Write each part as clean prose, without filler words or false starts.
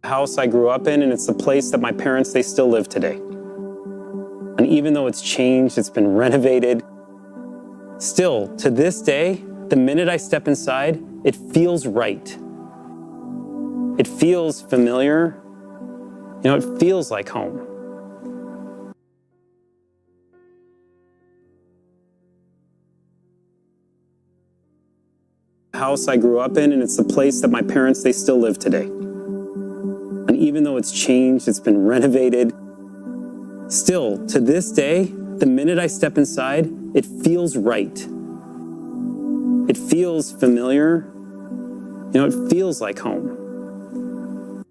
House I grew up in, and it's the place that my parents, they still live today. And even though it's changed, it's been renovated, still, to this day, the minute I step inside, it feels right. It feels familiar. You know, it feels like home. The house I grew up in, and it's the place that my parents, they still live today. And even though it's changed, it's been renovated, still, to this day, the minute I step inside, it feels right. It feels familiar. You know, it feels like home.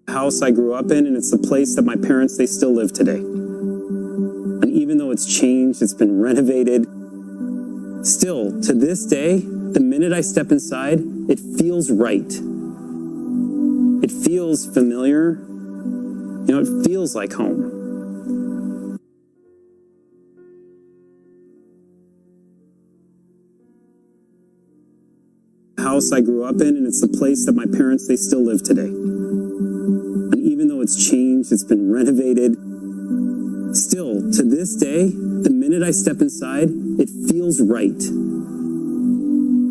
The house I grew up in, and it's the place that my parents, they still live today. And even though it's changed, it's been renovated, still, to this day, the minute I step inside, it feels right. It feels familiar. You know, it feels like home. The house I grew up in, and it's the place that my parents, they still live today. And even though it's changed, it's been renovated, still, to this day, the minute I step inside, it feels right.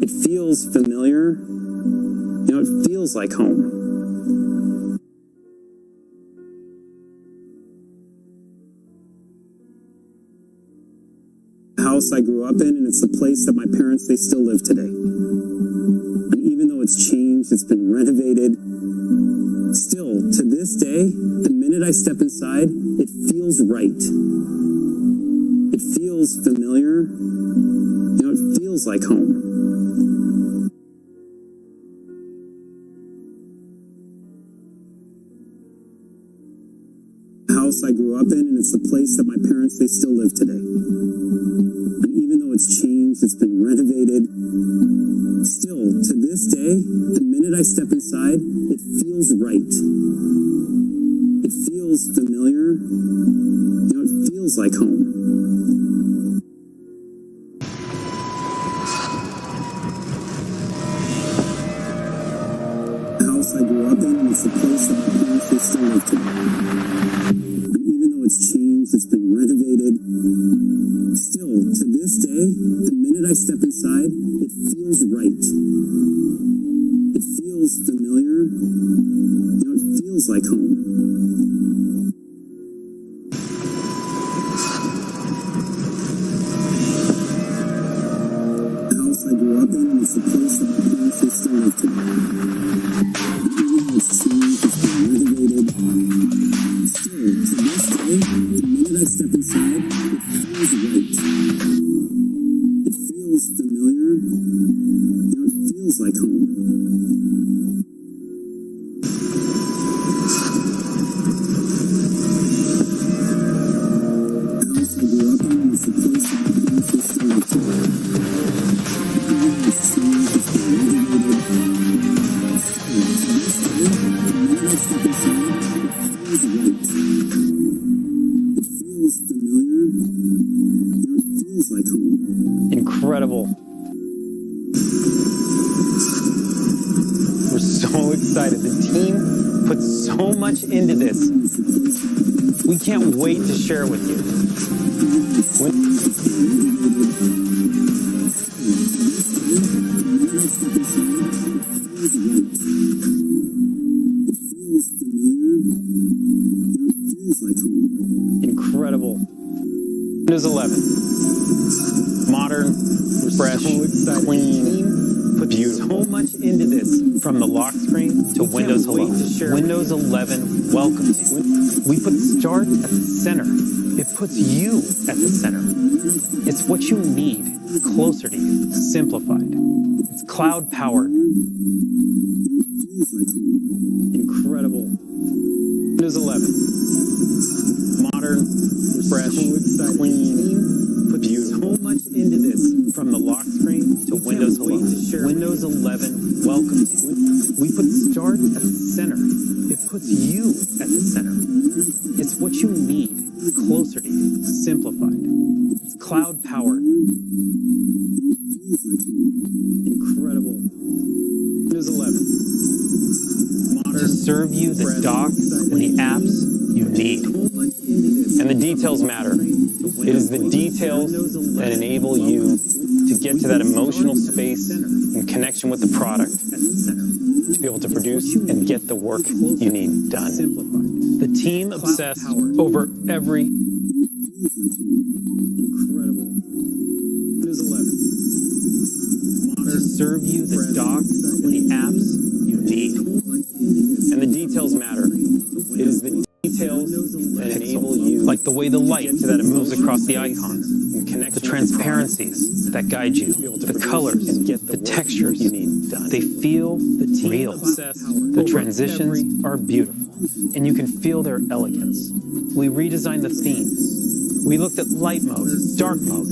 It feels familiar. You know, it feels like home. The house I grew up in, and it's the place that my parents, they still live today. And even though it's changed, it's been renovated, still, to this day, the minute I step inside, it feels right. It feels familiar. You know, it feels like home. The house I grew up in, and it's the place that my parents, they still live today. And even though it's changed, it's been renovated, still, to this day, the minute I step inside, it feels right. It feels familiar. You know, it feels like home. The house I grew up in, and it's the place that my parents, they still live today. And even though it's changed, it's been renovated, still, to this day, the minute I step inside, it feels right. It feels familiar. You know, it feels like home. The house I grew up in, and it's the place that my parents, they still live today. And even though it's changed, it's been renovated, still, to this day, the minute I step inside, it feels right. It feels familiar. You know, it feels like home. The house I grew up in, and it's the place that my parents, they still live today. Even though it's changed, it's been renovated, still, to this day, the minute I step inside, it feels right. It feels familiar. You know, it feels like home. Incredible. We're so excited. The team put so much into this. We can't wait to share it with you. Incredible. Windows 11. Modern, fresh, clean, put so much into this. From the lock screen to Windows 11. Windows 11 welcomes you. We put Start at the center. It puts you at the center. It's what you need, closer to you, simplified. It's cloud powered. Incredible. Windows 11. Modern, fresh, clean, put so much into this. From the lock screen to Windows 11. Windows 11 welcomes you. We put Start at the center. It puts you at the center. It's what you need, closer to you, simplified. It's cloud powered. Incredible. Windows 11. Modern, to serve you the docs and the apps you need. And the details matter. It is the details that enable you to get to that emotional space and connection with the product, to be able to produce and get the work you need done. The team obsessed over every incredible Windows 11 to serve you the docs and the apps you need. And the details matter. It is the details that enable you, like the way the light moves across the icons, the transparencies that guide you, the colors, the textures. They feel real. The transitions are beautiful, and you can feel their elegance. We redesigned the themes. We looked at light mode, dark mode,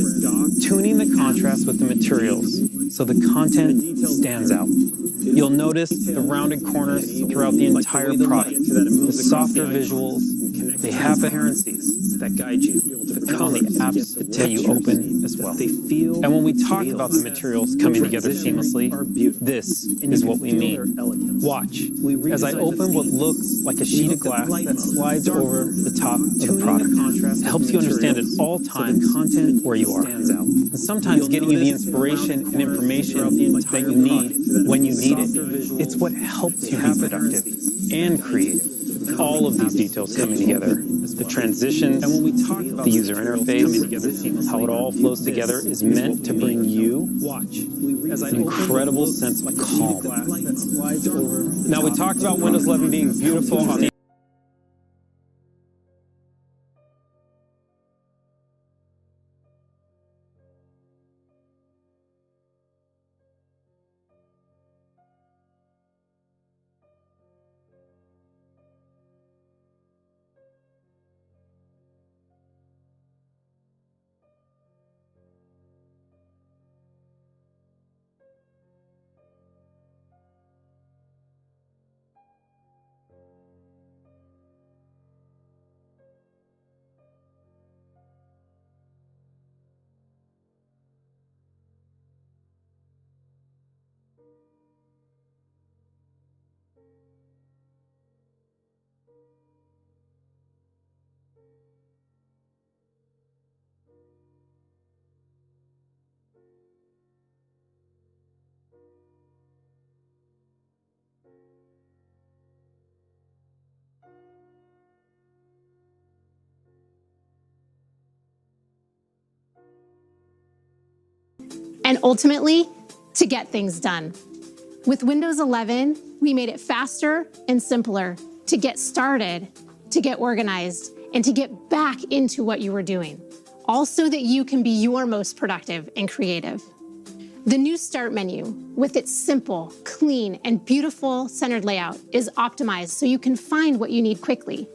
tuning the contrast with the materials so the content stands out. You'll notice the rounded corners throughout the entire product, the softer visuals, they have transparencies that guide you, on the apps that you open as well. And when we talk about the materials coming together seamlessly, this is what we mean. Watch as I open what looks like a sheet of glass that slides over the top of the product. It helps you understand at all times where you are. And sometimes getting you the inspiration and information that you need when you need it. It's what helps you be productive and creative. All of these details coming together, the transitions, and when we talk about the user interface, how it all flows together is meant to bring you an incredible sense of calm. Now, we talked about Windows 11 being beautiful on the and ultimately, to get things done. With Windows 11, we made it faster and simpler to get started, to get organized, and to get back into what you were doing, all so that you can be your most productive and creative. The new Start menu, with its simple, clean, and beautiful centered layout, is optimized so you can find what you need quickly.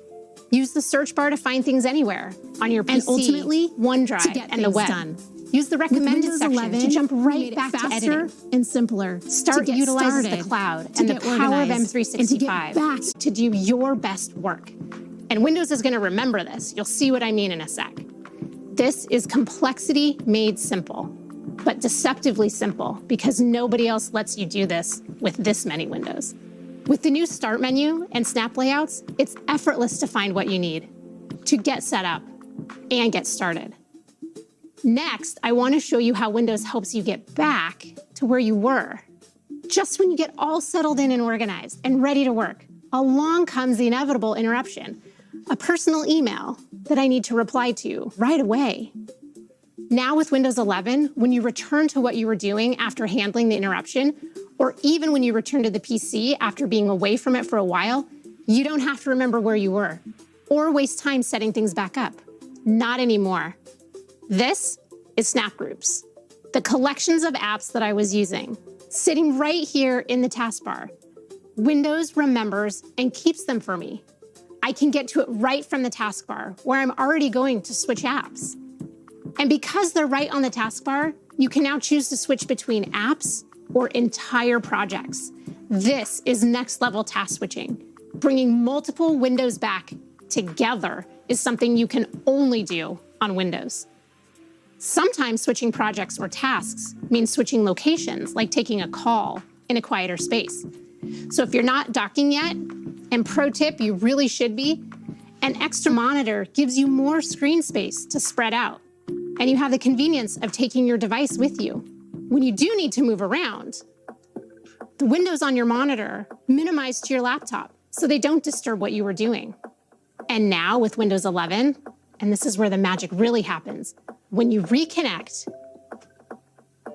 Use the search bar to find things anywhere, on your PC, and ultimately, OneDrive, to get and the web. Done. Use the recommended section to jump right back to editing and simpler. Start utilizes the cloud and the power of M365 and to get back to do your best work. And Windows is going to remember this. You'll see what I mean in a sec. This is complexity made simple, but deceptively simple because nobody else lets you do this with this many windows. With the new Start menu and snap layouts, it's effortless to find what you need, to get set up and get started. Next, I want to show you how Windows helps you get back to where you were. Just when you get all settled in and organized and ready to work, along comes the inevitable interruption, a personal email that I need to reply to right away. Now with Windows 11, when you return to what you were doing after handling the interruption, or even when you return to the PC after being away from it for a while, you don't have to remember where you were or waste time setting things back up. Not anymore. This is Snap Groups, the collections of apps that I was using, sitting right here in the taskbar. Windows remembers and keeps them for me. I can get to it right from the taskbar, where I'm already going to switch apps. And because they're right on the taskbar, you can now choose to switch between apps or entire projects. This is next level task switching. Bringing multiple windows back together is something you can only do on Windows. Sometimes switching projects or tasks means switching locations, like taking a call in a quieter space. So if you're not docking yet, and pro tip, you really should be, an extra monitor gives you more screen space to spread out. And you have the convenience of taking your device with you. When you do need to move around, the windows on your monitor minimize to your laptop so they don't disturb what you were doing. And now with Windows 11, and this is where the magic really happens, when you reconnect,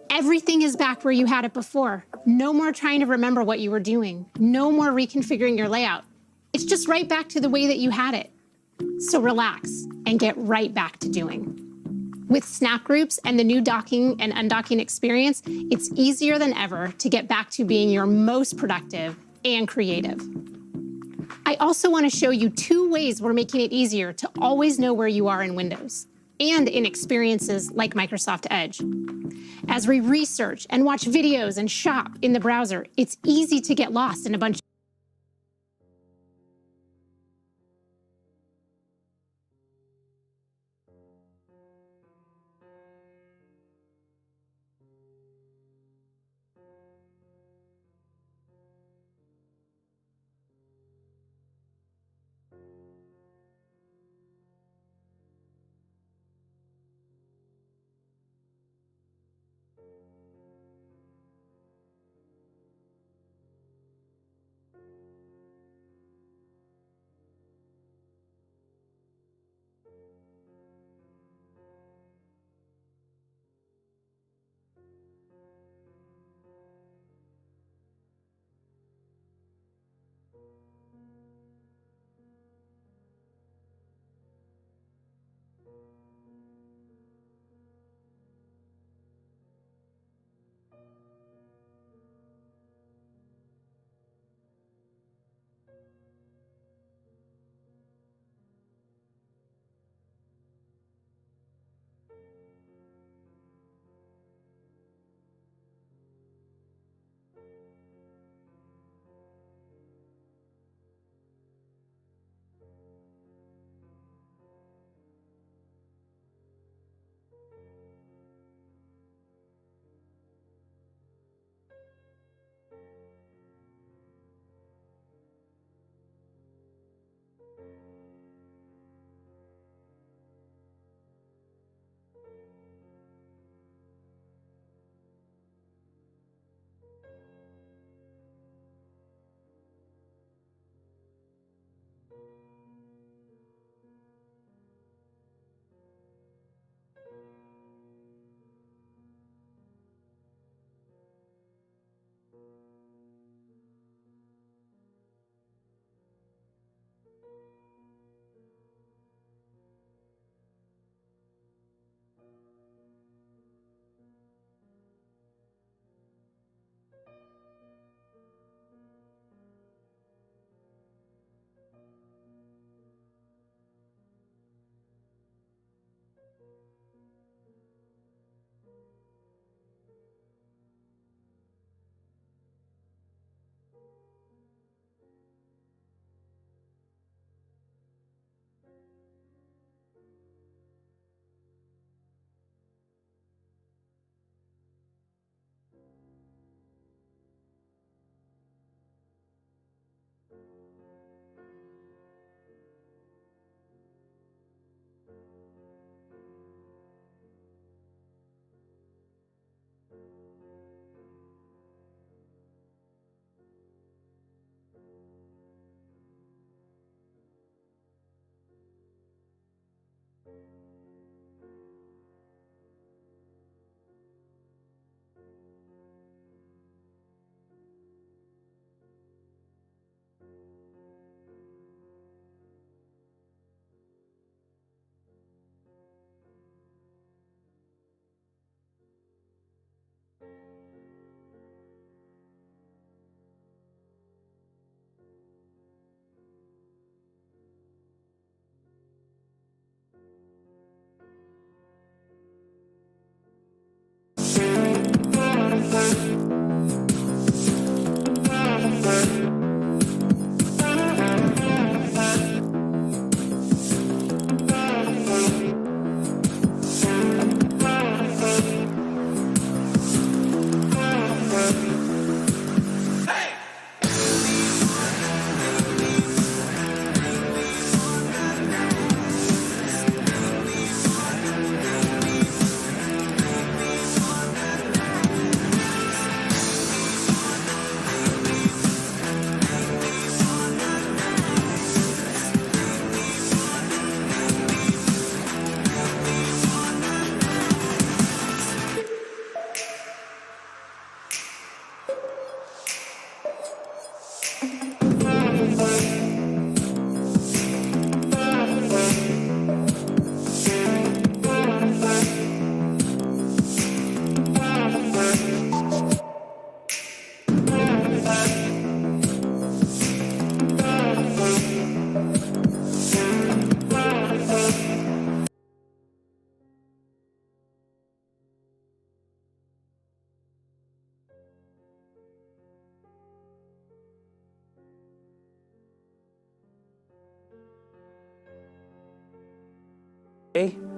everything is back where you had it before. No more trying to remember what you were doing. No more reconfiguring your layout. It's just right back to the way that you had it. So relax and get right back to doing. With Snap Groups and the new docking and undocking experience, it's easier than ever to get back to being your most productive and creative. I also want to show you 2 ways we're making it easier to always know where you are in Windows and in experiences like Microsoft Edge. As we research and watch videos and shop in the browser, it's easy to get lost in a bunch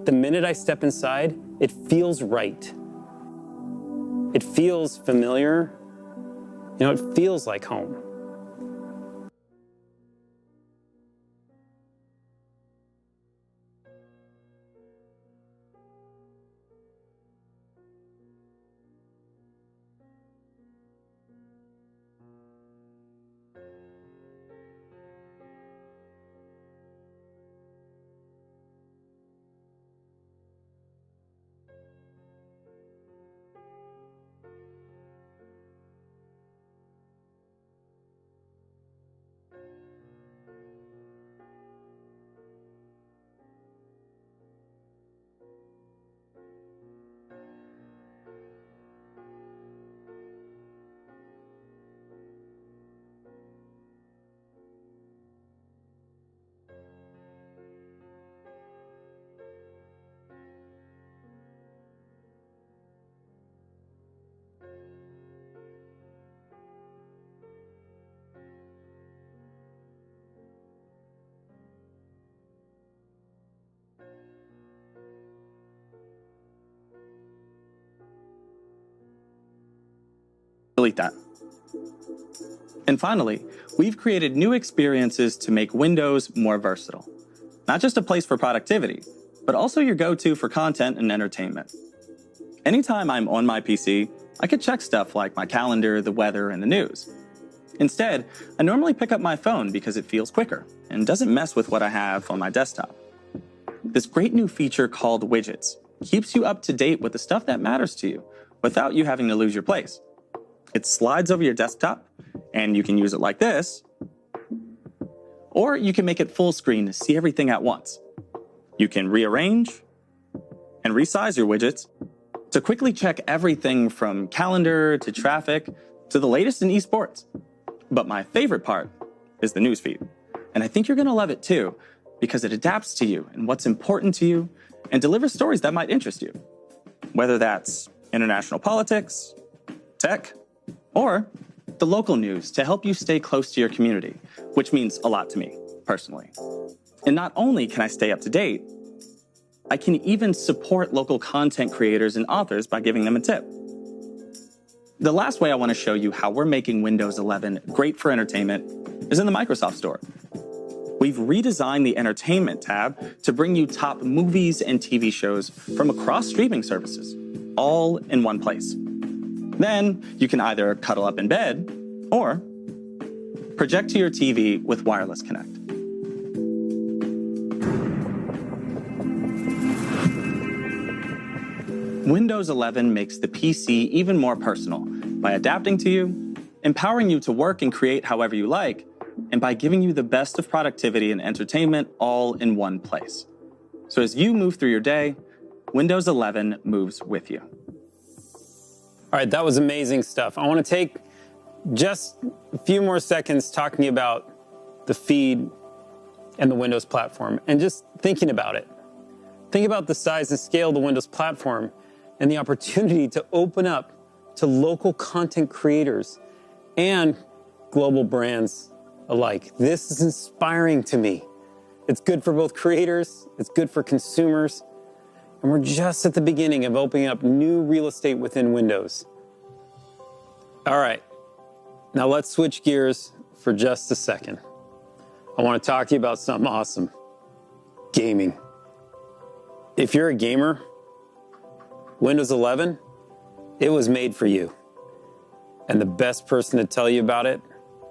the minute I step inside, it feels right. It feels familiar. You know, it feels like home. Delete that. And finally, we've created new experiences to make Windows more versatile. Not just a place for productivity, but also your go-to for content and entertainment. Anytime I'm on my PC, I could check stuff like my calendar, the weather, and the news. Instead, I normally pick up my phone because it feels quicker and doesn't mess with what I have on my desktop. This great new feature called Widgets keeps you up to date with the stuff that matters to you without you having to lose your place. It slides over your desktop, and you can use it like this, or you can make it full screen to see everything at once. You can rearrange and resize your widgets to quickly check everything from calendar to traffic to the latest in esports. But my favorite part is the newsfeed, and I think you're going to love it too, because it adapts to you and what's important to you and delivers stories that might interest you, whether that's international politics, tech, or the local news to help you stay close to your community, which means a lot to me, personally. And not only can I stay up to date, I can even support local content creators and authors by giving them a tip. The last way I want to show you how we're making Windows 11 great for entertainment is in the Microsoft Store. We've redesigned the Entertainment tab to bring you top movies and TV shows from across streaming services, all in one place. Then you can either cuddle up in bed or project to your TV with Wireless Connect. Windows 11 makes the PC even more personal by adapting to you, empowering you to work and create however you like, and by giving you the best of productivity and entertainment all in one place. So as you move through your day, Windows 11 moves with you. All right, that was amazing stuff. I want to take just a few more seconds talking about the feed and the Windows platform and just thinking about it. Think about the size and scale of the Windows platform and the opportunity to open up to local content creators and global brands alike. This is inspiring to me. It's good for both creators, it's good for consumers, and we're just at the beginning of opening up new real estate within Windows. All right, now let's switch gears for just a second. I want to talk to you about something awesome. Gaming. If you're a gamer, Windows 11, it was made for you. And the best person to tell you about it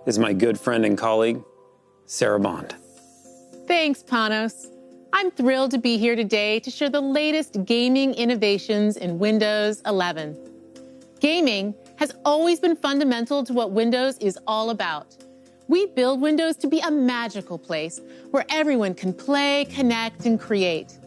is my good friend and colleague, Sarah Bond. Thanks, Panos. I'm thrilled to be here today to share the latest gaming innovations in Windows 11. Gaming has always been fundamental to what Windows is all about. We build Windows to be a magical place where everyone can play, connect, and create.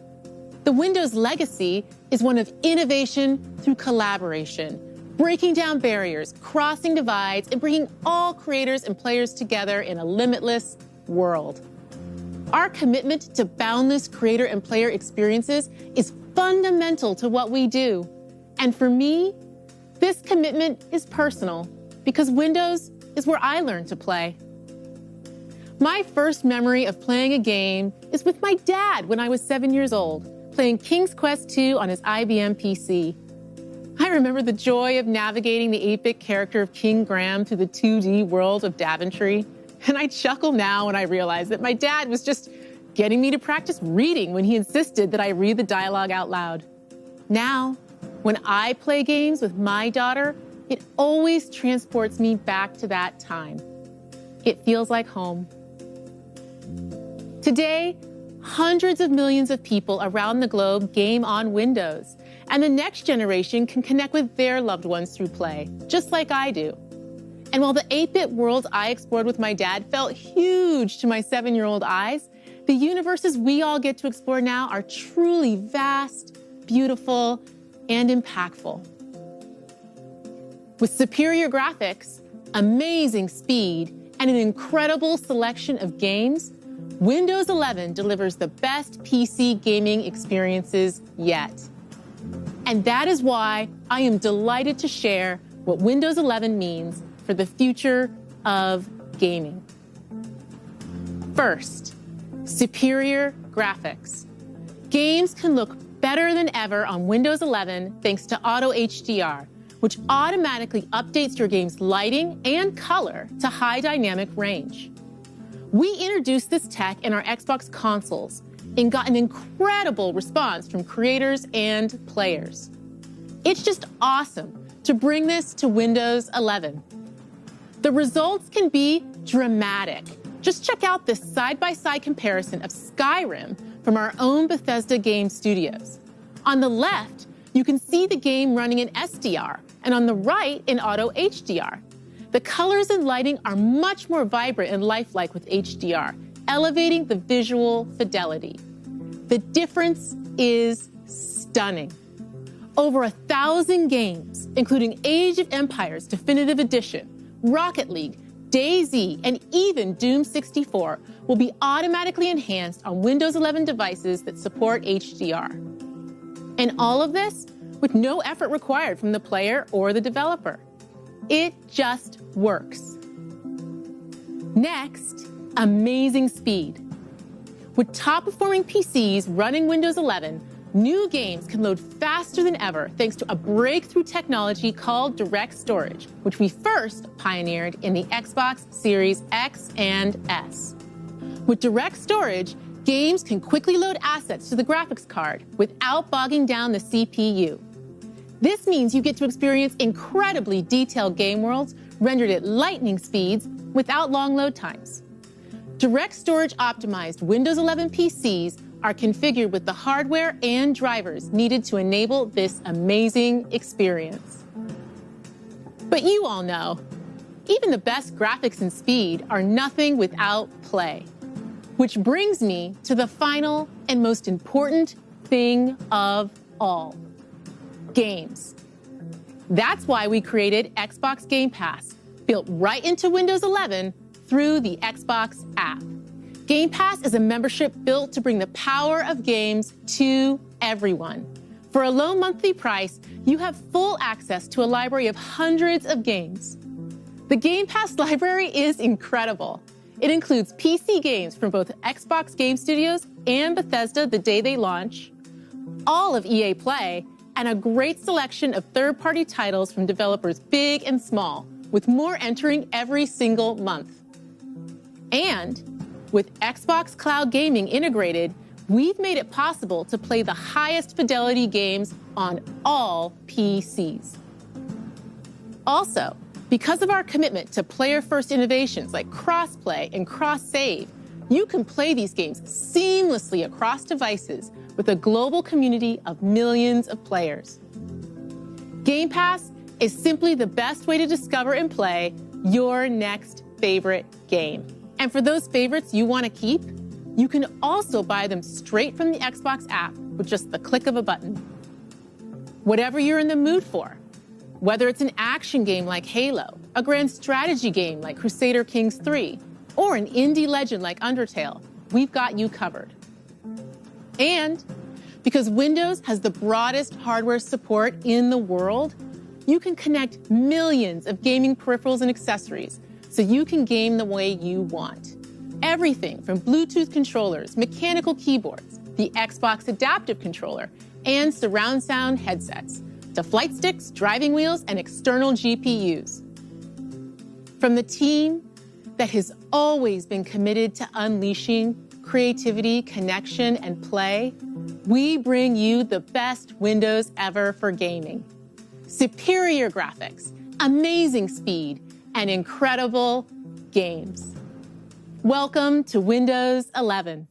The Windows legacy is one of innovation through collaboration, breaking down barriers, crossing divides, and bringing all creators and players together in a limitless world. Our commitment to boundless creator and player experiences is fundamental to what we do. And for me, this commitment is personal because Windows is where I learned to play. My first memory of playing a game is with my dad when I was 7 years old, playing King's Quest II on his IBM PC. I remember the joy of navigating the 8-bit character of King Graham through the 2D world of Daventry. And I chuckle now when I realize that my dad was just getting me to practice reading when he insisted that I read the dialogue out loud. Now, when I play games with my daughter, it always transports me back to that time. It feels like home. Today, hundreds of millions of people around the globe game on Windows, and the next generation can connect with their loved ones through play, just like I do. And while the 8-bit worlds I explored with my dad felt huge to my 7-year-old eyes, the universes we all get to explore now are truly vast, beautiful, and impactful. With superior graphics, amazing speed, and an incredible selection of games, Windows 11 delivers the best PC gaming experiences yet. And that is why I am delighted to share what Windows 11 means for the future of gaming. First, superior graphics. Games can look better than ever on Windows 11 thanks to Auto HDR, which automatically updates your game's lighting and color to high dynamic range. We introduced this tech in our Xbox consoles and got an incredible response from creators and players. It's just awesome to bring this to Windows 11. The results can be dramatic. Just check out this side-by-side comparison of Skyrim from our own Bethesda Game Studios. On the left, you can see the game running in SDR, and on the right in Auto HDR. The colors and lighting are much more vibrant and lifelike with HDR, elevating the visual fidelity. The difference is stunning. Over 1,000 games, including Age of Empires Definitive Edition, Rocket League, DayZ, and even Doom 64 will be automatically enhanced on Windows 11 devices that support HDR. And all of this with no effort required from the player or the developer. It just works. Next, amazing speed. With top-performing PCs running Windows 11, new games can load faster than ever thanks to a breakthrough technology called Direct Storage, which we first pioneered in the Xbox Series X and S. With Direct Storage, games can quickly load assets to the graphics card without bogging down the CPU. This means you get to experience incredibly detailed game worlds rendered at lightning speeds without long load times. Direct Storage optimized Windows 11 PCs are configured with the hardware and drivers needed to enable this amazing experience. But you all know, even the best graphics and speed are nothing without play. Which brings me to the final and most important thing of all, games. That's why we created Xbox Game Pass, built right into Windows 11 through the Xbox app. Game Pass is a membership built to bring the power of games to everyone. For a low monthly price, you have full access to a library of hundreds of games. The Game Pass library is incredible. It includes PC games from both Xbox Game Studios and Bethesda the day they launch, all of EA Play, and a great selection of third-party titles from developers big and small, with more entering every single month. And with Xbox Cloud Gaming integrated, we've made it possible to play the highest fidelity games on all PCs. Also, because of our commitment to player-first innovations like cross-play and cross-save, you can play these games seamlessly across devices with a global community of millions of players. Game Pass is simply the best way to discover and play your next favorite game. And for those favorites you want to keep, you can also buy them straight from the Xbox app with just the click of a button. Whatever you're in the mood for, whether it's an action game like Halo, a grand strategy game like Crusader Kings 3, or an indie legend like Undertale, we've got you covered. And because Windows has the broadest hardware support in the world, you can connect millions of gaming peripherals and accessories so you can game the way you want. Everything from Bluetooth controllers, mechanical keyboards, the Xbox Adaptive Controller, and surround sound headsets, to flight sticks, driving wheels, and external GPUs. From the team that has always been committed to unleashing creativity, connection, and play, we bring you the best Windows ever for gaming. Superior graphics, amazing speed, and incredible games. Welcome to Windows 11.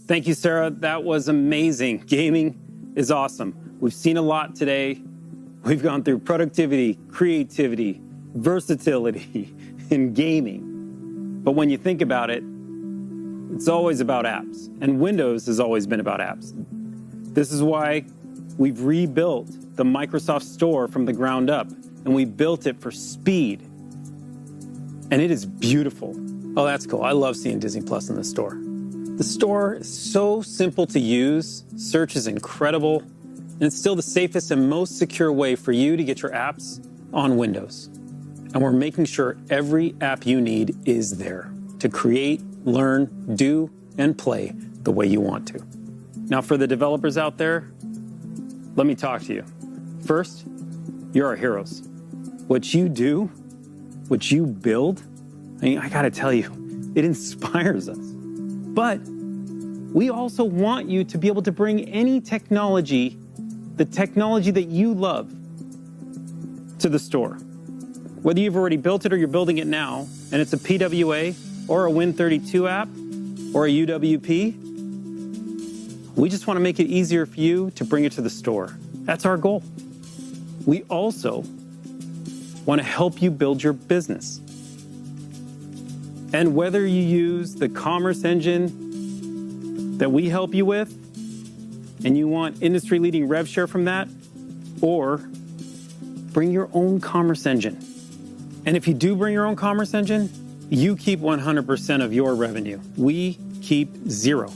Thank you, Sarah. That was amazing. Gaming is awesome. We've seen a lot today. We've gone through productivity, creativity, versatility in gaming. But when you think about it, it's always about apps. And Windows has always been about apps. This is why we've rebuilt the Microsoft Store from the ground up, and we built it for speed. And it is beautiful. Oh, that's cool. I love seeing Disney Plus in the store. The store is so simple to use, search is incredible, and it's still the safest and most secure way for you to get your apps on Windows. And we're making sure every app you need is there to create, learn, do, and play the way you want to. Now for the developers out there, let me talk to you. First, you're our heroes. What you do, what you build, I gotta tell you, it inspires us. But we also want you to be able to bring any technology, the technology that you love, to the store. Whether you've already built it or you're building it now, and it's a PWA or a Win32 app or a UWP, we just want to make it easier for you to bring it to the store. That's our goal. We also want to help you build your business. And whether you use the commerce engine that we help you with, and you want industry-leading rev share from that, or bring your own commerce engine. And if you do bring your own commerce engine, you keep 100% of your revenue. We keep 0.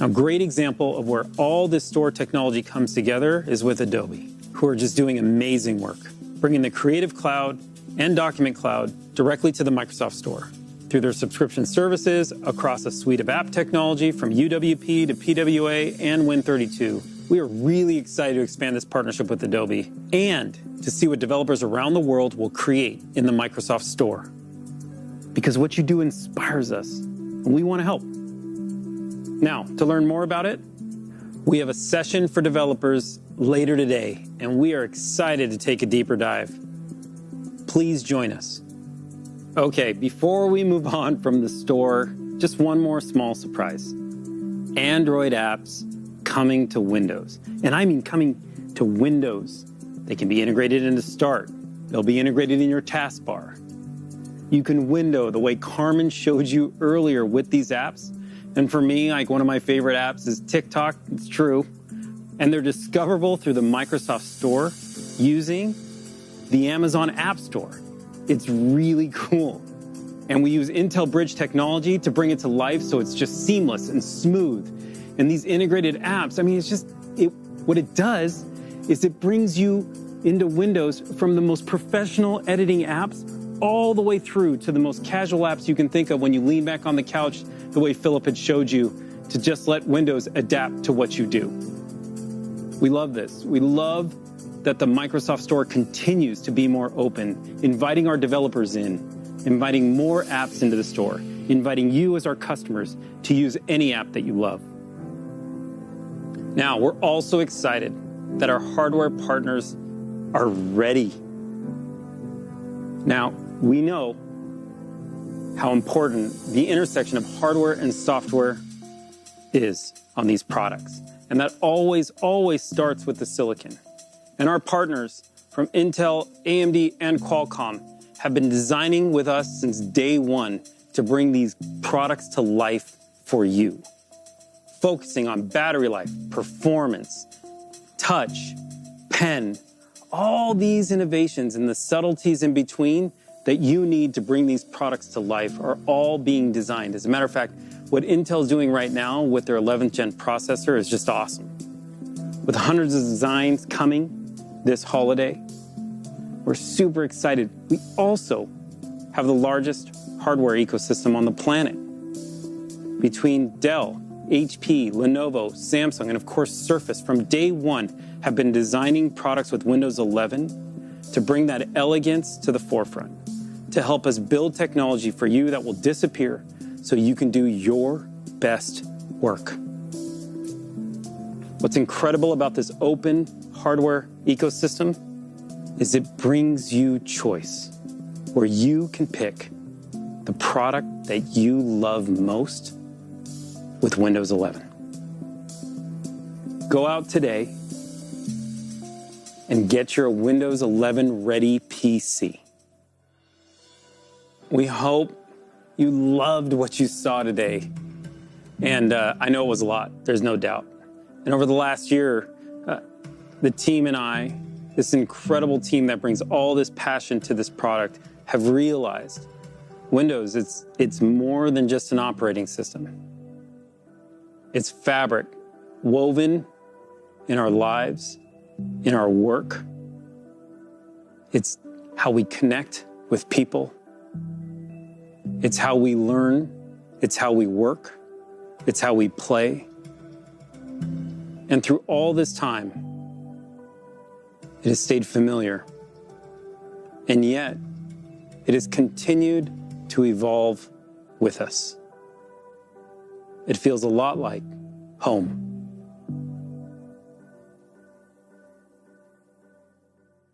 A great example of where all this store technology comes together is with Adobe, who are just doing amazing work, bringing the Creative Cloud and Document Cloud directly to the Microsoft Store. Through their subscription services across a suite of app technology from UWP to PWA and Win32. We are really excited to expand this partnership with Adobe and to see what developers around the world will create in the Microsoft Store. Because what you do inspires us, and we want to help. Now, to learn more about it, we have a session for developers later today, and we are excited to take a deeper dive. Please join us. Okay, before we move on from the store, just one more small surprise. Android apps coming to Windows. And I mean coming to Windows. They can be integrated into Start. They'll be integrated in your taskbar. You can window the way Carmen showed you earlier with these apps. And for me, like one of my favorite apps is TikTok. It's true. And they're discoverable through the Microsoft Store using the Amazon App Store. It's really cool. And we use Intel Bridge technology to bring it to life so it's just seamless and smooth. And these integrated apps, I mean, what it does is it brings you into Windows from the most professional editing apps all the way through to the most casual apps you can think of when you lean back on the couch, the way Philip had showed you, to just let Windows adapt to what you do. We love this. We love that the Microsoft Store continues to be more open, inviting our developers in, inviting more apps into the store, inviting you as our customers to use any app that you love. Now, we're also excited that our hardware partners are ready. Now, we know how important the intersection of hardware and software is on these products. And that always starts with the silicon. And our partners from Intel, AMD, and Qualcomm have been designing with us since day one to bring these products to life for you. Focusing on battery life, performance, touch, pen, all these innovations and the subtleties in between that you need to bring these products to life are all being designed. As a matter of fact, what Intel's doing right now with their 11th gen processor is just awesome. With hundreds of designs coming this holiday, we're super excited. We also have the largest hardware ecosystem on the planet. Between Dell, HP, Lenovo, Samsung, and of course Surface, from day one, have been designing products with Windows 11 to bring that elegance to the forefront, to help us build technology for you that will disappear so you can do your best work. What's incredible about this open hardware ecosystem is it brings you choice, where you can pick the product that you love most with Windows 11. Go out today and get your Windows 11 ready PC. We hope you loved what you saw today. And I know it was a lot, there's no doubt. And over the last year, the team and I, this incredible team that brings all this passion to this product, have realized Windows, it's more than just an operating system. It's fabric woven in our lives, in our work. It's how we connect with people. It's how we learn. It's how we work. It's how we play. And through all this time, it has stayed familiar. And yet, it has continued to evolve with us. It feels a lot like home.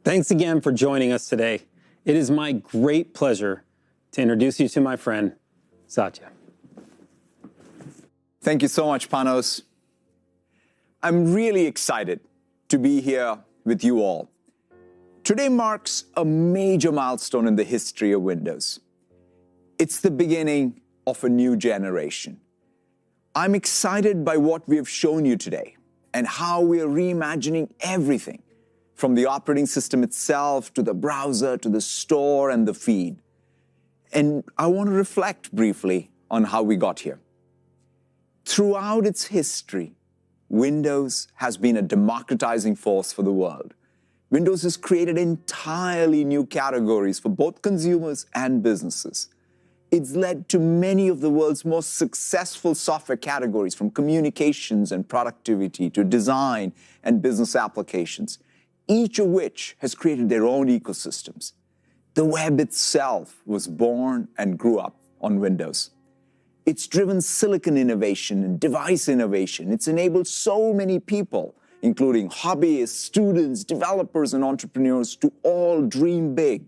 Thanks again for joining us today. It is my great pleasure to introduce you to my friend, Satya. Thank you so much, Panos. I'm really excited to be here with you all. Today marks a major milestone in the history of Windows. It's the beginning of a new generation. I'm excited by what we have shown you today and how we are reimagining everything from the operating system itself to the browser to the store and the feed. And I want to reflect briefly on how we got here. Throughout its history, Windows has been a democratizing force for the world. Windows has created entirely new categories for both consumers and businesses. It's led to many of the world's most successful software categories, from communications and productivity to design and business applications, each of which has created their own ecosystems. The web itself was born and grew up on Windows. It's driven silicon innovation and device innovation. It's enabled so many people, including hobbyists, students, developers, and entrepreneurs, to all dream big,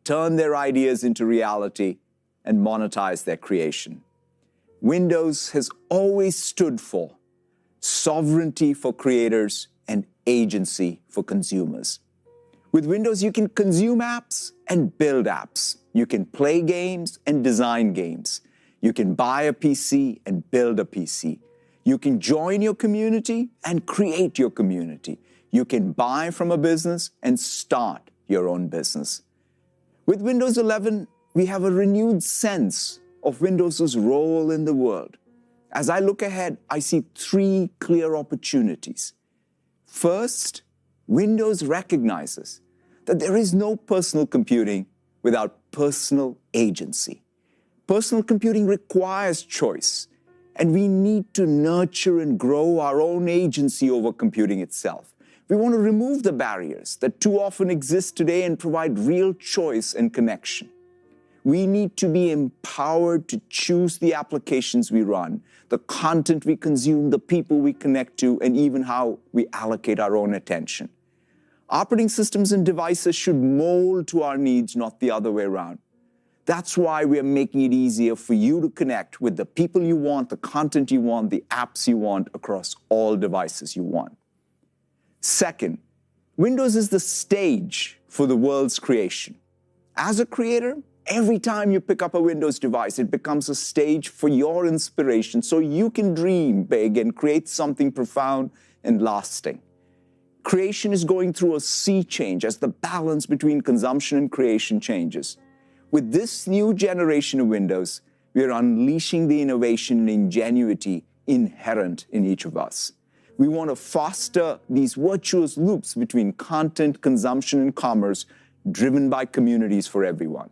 turn their ideas into reality, and monetize their creation. Windows has always stood for sovereignty for creators and agency for consumers. With Windows, you can consume apps and build apps. You can play games and design games. You can buy a PC and build a PC. You can join your community and create your community. You can buy from a business and start your own business. With Windows 11, we have a renewed sense of Windows' role in the world. As I look ahead, I see three clear opportunities. First, Windows recognizes that there is no personal computing without personal agency. Personal computing requires choice, and we need to nurture and grow our own agency over computing itself. We want to remove the barriers that too often exist today and provide real choice and connection. We need to be empowered to choose the applications we run, the content we consume, the people we connect to, and even how we allocate our own attention. Operating systems and devices should mold to our needs, not the other way around. That's why we are making it easier for you to connect with the people you want, the content you want, the apps you want across all devices you want. Second, Windows is the stage for the world's creation. As a creator, every time you pick up a Windows device, it becomes a stage for your inspiration so you can dream big and create something profound and lasting. Creation is going through a sea change as the balance between consumption and creation changes. With this new generation of Windows, we are unleashing the innovation and ingenuity inherent in each of us. We want to foster these virtuous loops between content, consumption, and commerce driven by communities for everyone.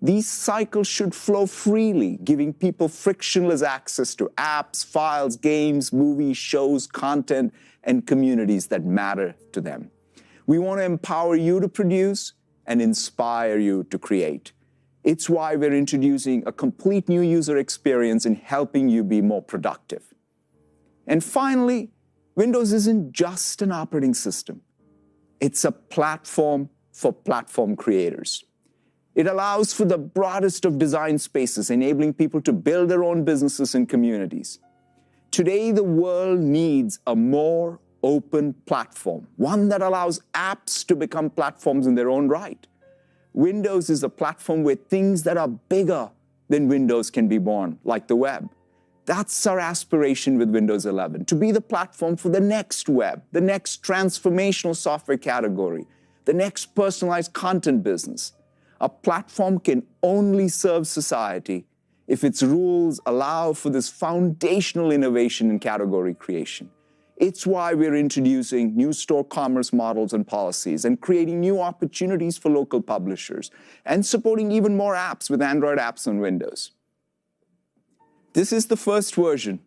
These cycles should flow freely, giving people frictionless access to apps, files, games, movies, shows, content, and communities that matter to them. We want to empower you to produce and inspire you to create. It's why we're introducing a complete new user experience in helping you be more productive. And finally, Windows isn't just an operating system. It's a platform for platform creators. It allows for the broadest of design spaces, enabling people to build their own businesses and communities. Today, the world needs a more open platform, one that allows apps to become platforms in their own right. Windows is a platform where things that are bigger than Windows can be born, like the web. That's our aspiration with Windows 11, to be the platform for the next web, the next transformational software category, the next personalized content business. A platform can only serve society if its rules allow for this foundational innovation in category creation. It's why we're introducing new store commerce models and policies and creating new opportunities for local publishers and supporting even more apps with Android apps on Windows. This is the first version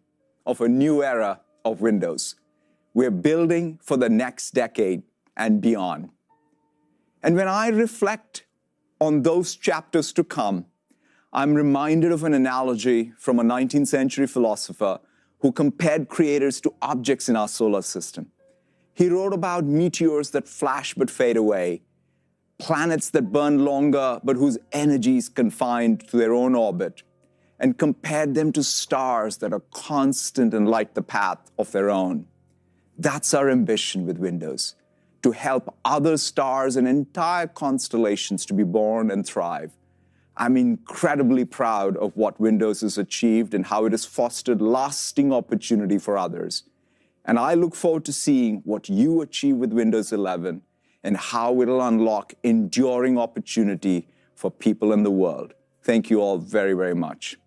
of a new era of Windows. We're building for the next decade and beyond. And when I reflect on those chapters to come, I'm reminded of an analogy from a 19th century philosopher who compared creators to objects in our solar system. He wrote about meteors that flash but fade away, planets that burn longer but whose energy is confined to their own orbit, and compared them to stars that are constant and light the path of their own. That's our ambition with Windows, to help other stars and entire constellations to be born and thrive. I'm incredibly proud of what Windows has achieved and how it has fostered lasting opportunity for others. And I look forward to seeing what you achieve with Windows 11 and how it'll unlock enduring opportunity for people in the world. Thank you all very, very much.